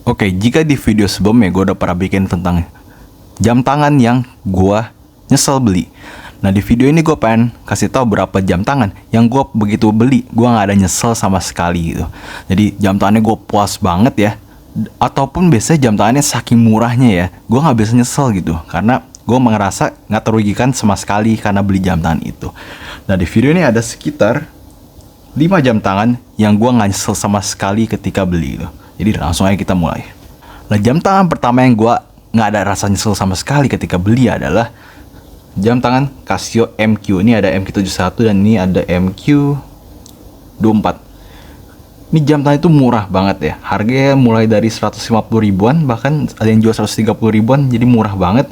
Oke, jika di video sebelumnya gue udah pernah bikin tentang jam tangan yang gue nyesel beli. Nah, di video ini gue pengen kasih tahu berapa jam tangan yang gue begitu beli gue nggak ada nyesel sama sekali gitu. Jadi jam tangannya gue puas banget ya. Ataupun biasanya jam tangannya saking murahnya ya, gue nggak bisa nyesel gitu. Karena gue ngerasa nggak terugikan sama sekali karena beli jam tangan itu. Nah, di video ini ada sekitar 5 jam tangan yang gue nggak nyesel sama sekali ketika beli gitu. Jadi langsung aja kita mulai. Nah, jam tangan pertama yang gue nggak ada rasa nyesel sama sekali ketika beli adalah jam tangan Casio MQ. Ini ada MQ71 dan ini ada MQ24. Ini jam tangan itu murah banget ya. Harganya mulai dari 150 ribuan, bahkan ada yang jual 130 ribuan, jadi murah banget.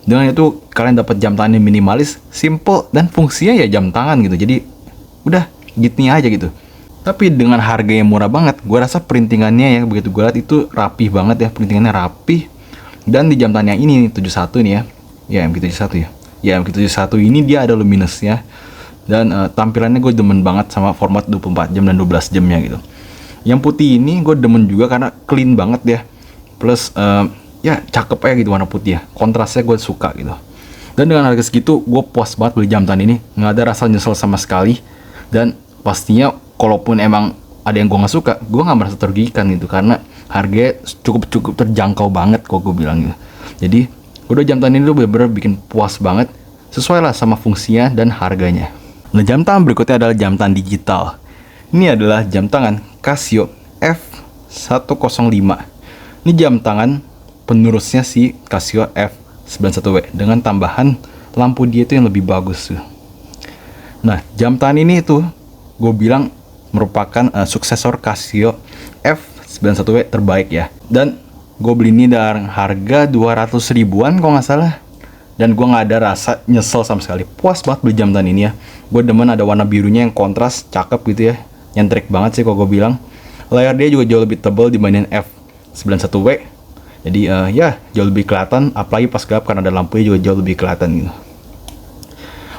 Dengan itu kalian dapat jam tangan yang minimalis, simple, dan fungsinya ya jam tangan gitu. Jadi udah gitunya aja gitu. Tapi dengan harga yang murah banget, gue rasa printingannya ya, begitu gue lihat itu rapih banget ya, printingannya rapih. Dan di jam tangan yang ini 71 nih ya MQ71 ya. Ya MQ71 ini dia ada luminous-nya. Dan tampilannya gue demen banget sama format 24 jam dan 12 jamnya gitu. Yang putih ini gue demen juga karena clean banget ya. Plus ya cakep aja gitu warna putih ya. Kontrasnya gue suka gitu. Dan dengan harga segitu gue puas banget beli jam tangan ini. Nggak ada rasa nyesel sama sekali. Dan pastinya kalaupun emang ada yang gue nggak suka, gue nggak merasa terugikan gitu. Karena harganya cukup terjangkau banget kok gue bilang gitu. Jadi udah jam tangan ini tuh bener-bener bikin puas banget. Sesuai lah sama fungsinya dan harganya. Nah, jam tangan berikutnya adalah jam tangan digital. Ini adalah jam tangan Casio F105. Ini jam tangan penerusnya si Casio F91W dengan tambahan lampu dia itu yang lebih bagus. Nah, jam tangan ini tuh gue bilang merupakan suksesor Casio F91W terbaik ya. Dan gue beli ini dengan harga 200 ribuan kalau nggak salah. Dan gue nggak ada rasa nyesel sama sekali. Puas banget beli jam tangan ini ya. Gue demen ada warna birunya yang kontras, cakep gitu ya. Nyentrik banget sih kalau gue bilang. Layar dia juga jauh lebih tebal dibanding F91W. Jadi ya jauh lebih kelihatan. Apalagi pas gelap karena ada lampunya juga jauh lebih kelihatan gitu.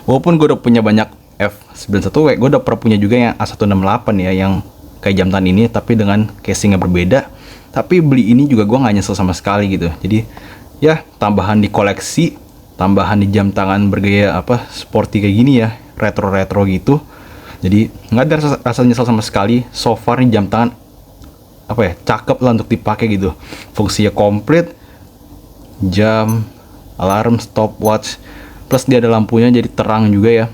Walaupun gue udah punya banyak F91W, gue udah pernah punya juga yang A168 ya, yang kayak jam tangan ini tapi dengan casing yang berbeda. Tapi beli ini juga gue nggak nyesel sama sekali gitu. Jadi ya tambahan di koleksi, tambahan di jam tangan bergaya sporty kayak gini ya, retro gitu. Jadi nggak ada rasa nyesel sama sekali. So far nih jam tangan cakep lah untuk dipakai gitu. Fungsinya komplit, jam, alarm, stopwatch, plus dia ada lampunya jadi terang juga ya.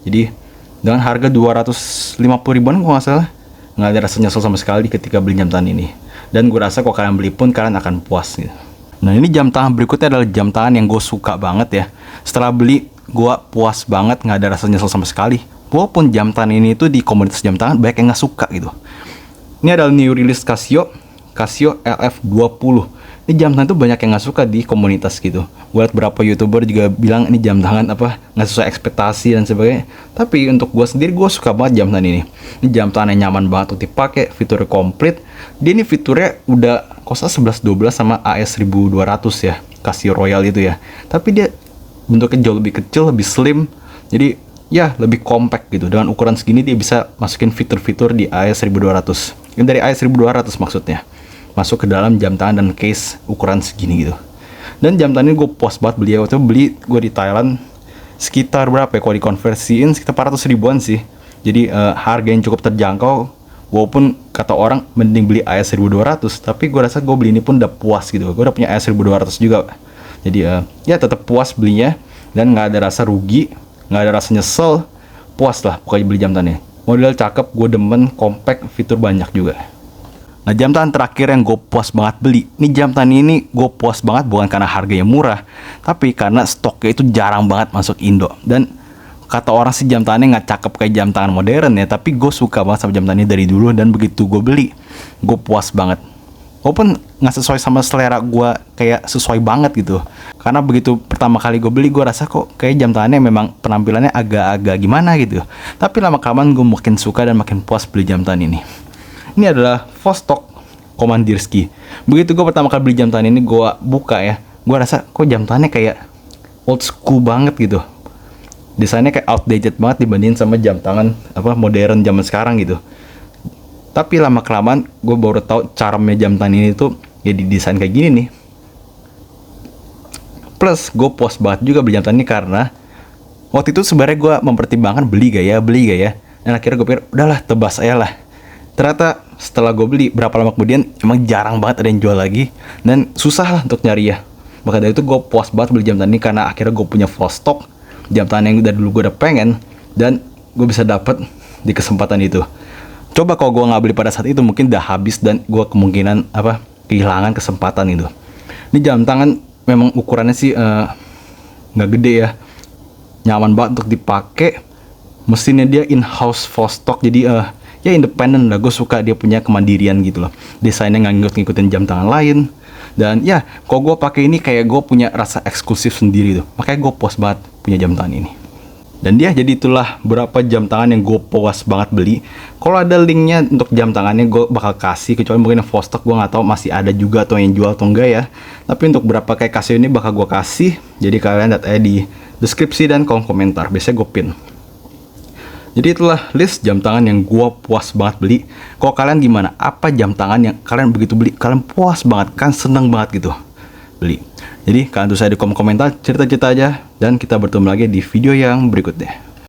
Jadi dengan harga 250 ribuan kalau nggak salah, nggak ada rasa nyesel sama sekali ketika beli jam tangan ini. Dan gue rasa kalau kalian beli pun kalian akan puas gitu. Nah, ini jam tangan berikutnya adalah jam tangan yang gue suka banget ya. Setelah beli gue puas banget, nggak ada rasa nyesel sama sekali. Walaupun jam tangan ini tuh di komunitas jam tangan banyak yang nggak suka gitu. Ini adalah new release Casio LF20. Ini jam tangan tuh banyak yang nggak suka di komunitas gitu. Gue liat berapa youtuber juga bilang ini jam tangan nggak sesuai ekspektasi dan sebagainya. Tapi untuk gue sendiri gue suka banget jam tangan ini. Ini jam tangan yang nyaman banget untuk dipakai, fiturnya komplit. Dia ini fiturnya udah kosa 1112 sama AS1200 ya, Casio Royal itu ya. Tapi dia bentuknya jauh lebih kecil, lebih slim. Jadi ya lebih compact gitu. Dengan ukuran segini dia bisa masukin fitur-fitur di AS1200. Ini dari AS1200 maksudnya. Masuk ke dalam jam tangan dan case ukuran segini gitu. Dan jam tangan ini gue puas banget beli. Waktu beli gue di Thailand sekitar berapa ya, kalau dikonversiin sekitar 400 ribuan sih. Jadi harga yang cukup terjangkau. Walaupun kata orang mending beli AS1200, tapi gue rasa gue beli ini pun udah puas gitu. Gue udah punya AS1200 juga. Jadi ya tetap puas belinya. Dan gak ada rasa rugi, gak ada rasa nyesel. Puas lah pokoknya beli jam tangannya. Model cakep, gue demen, compact, fitur banyak juga. Nah, jam tangan terakhir yang gue puas banget beli. Ini jam tangan ini gue puas banget bukan karena harganya murah, tapi karena stoknya itu jarang banget masuk Indo. Dan kata orang sih jam tangannya nggak cakep kayak jam tangan modern ya, tapi gue suka banget sama jam tangan ini dari dulu. Dan begitu gue beli, gue puas banget. Walaupun nggak sesuai sama selera gue, kayak sesuai banget gitu. Karena begitu pertama kali gue beli, gue rasa kok kayak jam tangannya memang penampilannya agak-agak gimana gitu. Tapi lama-kelamaan gue makin suka dan makin puas beli jam tangan ini. Ini adalah Vostok Komandirski. Begitu gue pertama kali beli jam tangan ini, gue buka ya, gue rasa kok jam tangannya kayak old school banget gitu. Desainnya kayak outdated banget dibandingin sama jam tangan modern zaman sekarang gitu. Tapi lama kelamaan gue baru tahu caranya jam tangan ini tuh ya didesain kayak gini nih. Plus gue puas banget juga beli jam tangan ini karena waktu itu sebenarnya gue mempertimbangkan beli gak ya. Dan akhirnya gue pikir udahlah tebas aja lah. Ternyata setelah gue beli berapa lama kemudian emang jarang banget ada yang jual lagi dan susah lah untuk nyari ya. Maka dari itu gue puas banget beli jam tangan ini karena akhirnya gue punya full stock jam tangan yang dari dulu gue udah pengen dan gue bisa dapet di kesempatan itu. Coba kalau gue nggak beli pada saat itu mungkin udah habis dan gue kemungkinan kehilangan kesempatan itu. Ini jam tangan memang ukurannya sih nggak gede ya, nyaman banget untuk dipakai. Mesinnya dia in-house full stock jadi ya independen lah. Gue suka dia punya kemandirian gitu loh. Desainnya nggak ngikutin jam tangan lain. Dan ya, kalau gue pakai ini kayak gue punya rasa eksklusif sendiri tuh. Makanya gue puas banget punya jam tangan ini. Dan dia jadi itulah berapa jam tangan yang gue puas banget beli. Kalau ada linknya untuk jam tangannya gue bakal kasih. Kecuali mungkin yang full stock gue nggak tahu masih ada juga atau yang jual atau enggak ya. Tapi untuk berapa kayak Casio ini bakal gue kasih. Jadi kalian lihat aja di deskripsi dan kolom komentar. Biasanya gue pin. Jadi itulah list jam tangan yang gue puas banget beli. Kalau kalian gimana? Apa jam tangan yang kalian begitu beli kalian puas banget, kan seneng banget gitu beli? Jadi kalian tulis aja di kolom komentar cerita-cerita aja dan kita bertemu lagi di video yang berikutnya.